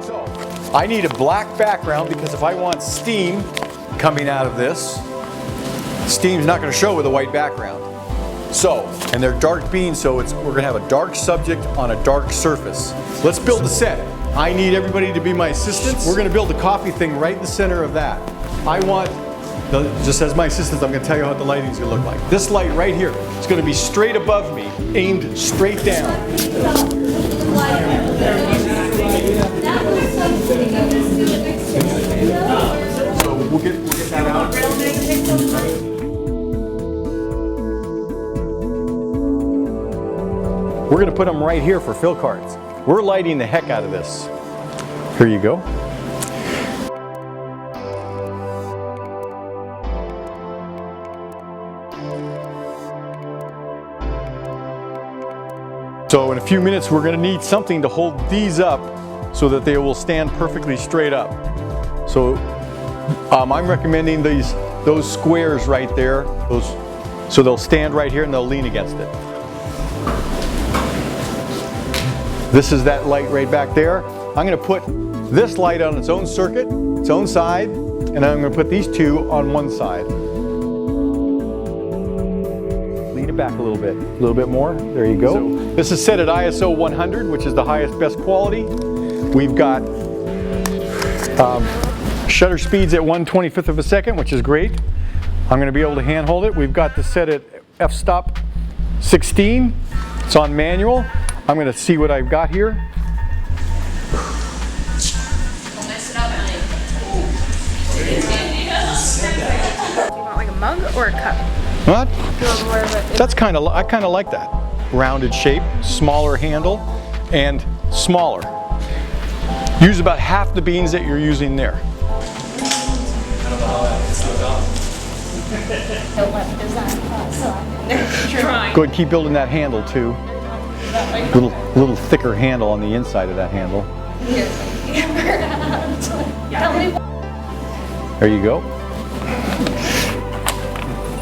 So, I need a black background because if I want steam coming out of this, steam's not going to show with a white background. So, and they're dark beans, so we're going to have a dark subject on a dark surface. Let's build the set. I need everybody to be my assistants. We're going to build a coffee thing right in the center of that. I want, just as my assistants, I'm going to tell you how the lighting's going to look like. This light right here is going to be straight above me, aimed straight down. So we'll get that out. We're going to put them right here for fill cards. We're lighting the heck out of this. Here you go. So in a few minutes we're going to need something to hold these up so that they will stand perfectly straight up. So I'm recommending those squares right there, so they'll stand right here and they'll lean against it. This is that light right back there. I'm going to put this light on its own circuit, its own side, and I'm going to put these two on one side. Lean it back a little bit more. There you go. So, this is set at ISO 100, which is the highest best quality. We've got shutter speeds at 1/25 of a second, which is great. I'm going to be able to handhold it. We've got this set at f-stop 16. It's on manual. I'm going to see what I've got here. Don't mess it up, honey. Do you want like a mug or a cup? What? More of a, That's I kind of like that. Rounded shape, smaller handle, and smaller. Use about half the beans that you're using there. don't let the design class, so I'm trying. Go ahead, keep building that handle too. Little thicker handle on the inside of that handle. There you go.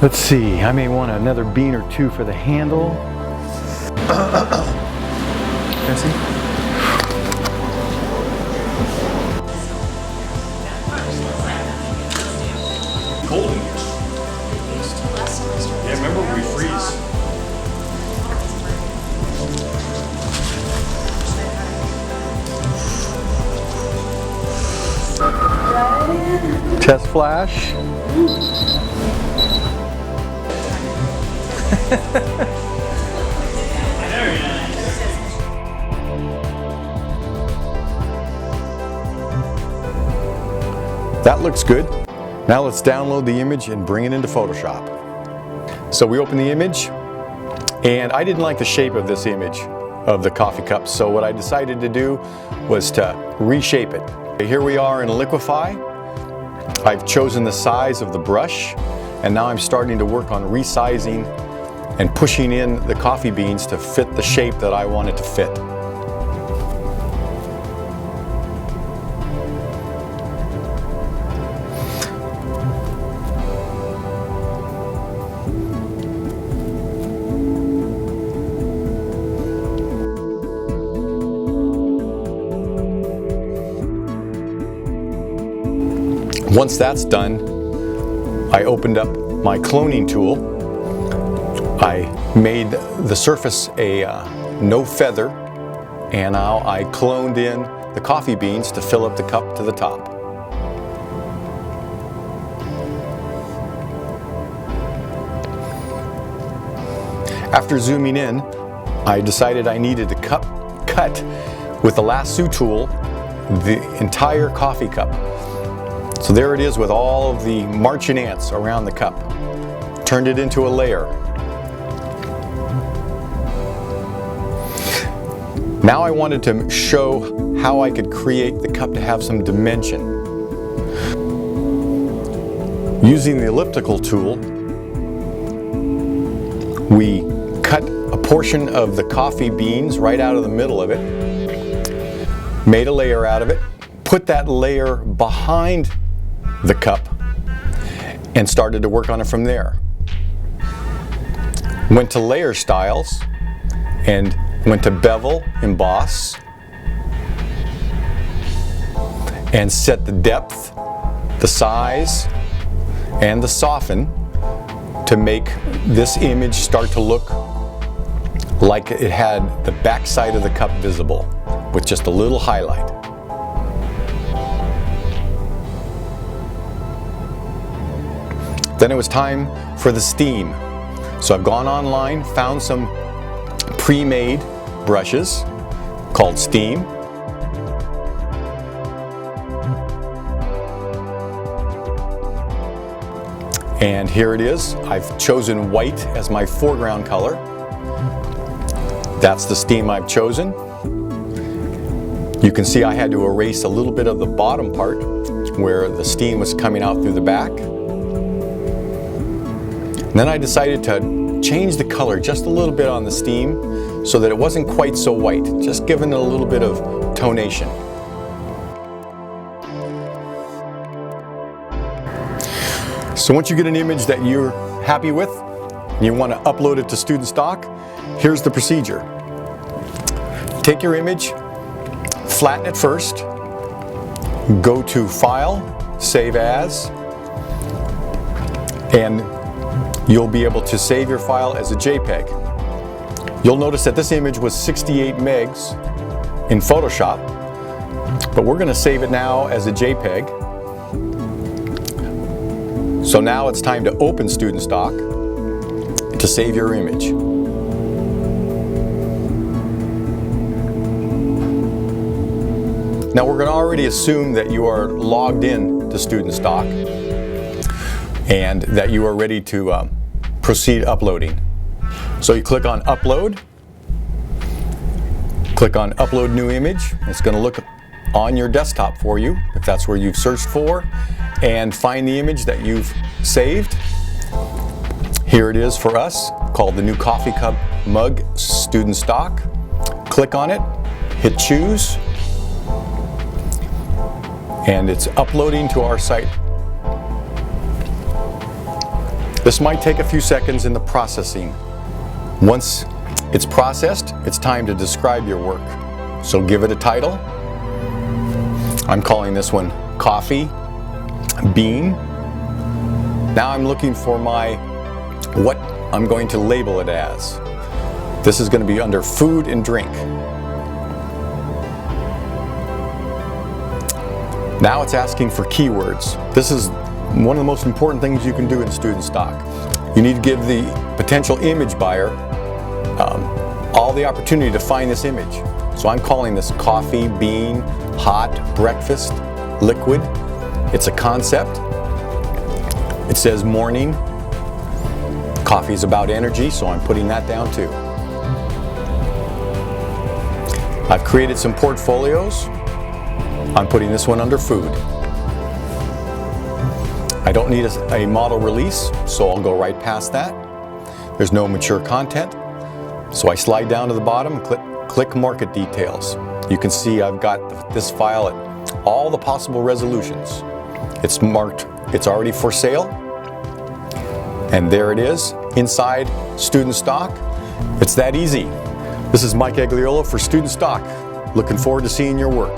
Let's see, I may want another bean or two for the handle. Cold in here. Yeah, remember we freeze. Test flash. That looks good. Now let's download the image and bring it into Photoshop. So we open the image, and I didn't like the shape of this image of the coffee cup, so what I decided to do was to reshape it. Here we are in Liquify. I've chosen the size of the brush, and now I'm starting to work on resizing and pushing in the coffee beans to fit the shape that I want it to fit. Once that's done, I opened up my cloning tool. I made the surface a no feather, and now I cloned in the coffee beans to fill up the cup to the top. After zooming in, I decided I needed to cut with the lasso tool the entire coffee cup. So there it is with all of the marching ants around the cup. Turned it into a layer. Now I wanted to show how I could create the cup to have some dimension. Using the elliptical tool, we cut a portion of the coffee beans right out of the middle of it, made a layer out of it, put that layer behind the cup, and started to work on it from there. Went to layer styles and went to bevel, emboss, and set the depth, the size, and the soften to make this image start to look like it had the back side of the cup visible with just a little highlight. Then it was time for the steam. So I've gone online, found some pre-made brushes called Steam. And here it is. I've chosen white as my foreground color. That's the Steam I've chosen. You can see I had to erase a little bit of the bottom part where the steam was coming out through the back. And then I decided to change the color just a little bit on the steam so that it wasn't quite so white, just giving it a little bit of tonation. So once you get an image that you're happy with, and you want to upload it to StudentStock, here's the procedure. Take your image, flatten it first, go to File, Save As, and you'll be able to save your file as a JPEG. You'll notice that this image was 68 megs in Photoshop, but we're going to save it now as a JPEG. So now it's time to open StudentStock to save your image. Now we're going to already assume that you are logged in to StudentStock and that you are ready to proceed uploading. So you click on Upload, click on Upload New Image. It's going to look on your desktop for you if that's where you've searched for, and find the image that you've saved. Here it is for us, called the new coffee cup mug StudentStock. Click on it, hit choose, and it's uploading to our site. This might take a few seconds in the processing. Once it's processed, it's time to describe your work. So give it a title. I'm calling this one Coffee Bean. Now I'm looking for what I'm going to label it as. This is going to be under food and drink. Now it's asking for keywords. This is one of the most important things you can do in StudentStock. You need to give the potential image buyer all the opportunity to find this image. So I'm calling this Coffee Bean Hot Breakfast Liquid. It's a concept. It says morning. Coffee is about energy, so I'm putting that down too. I've created some portfolios. I'm putting this one under food. I don't need a model release, so I'll go right past that. There's no mature content, so I slide down to the bottom and click Market Details. You can see I've got this file at all the possible resolutions. It's marked, it's already for sale, and there it is inside StudentStock. It's that easy. This is Mike Agliolo for StudentStock. Looking forward to seeing your work.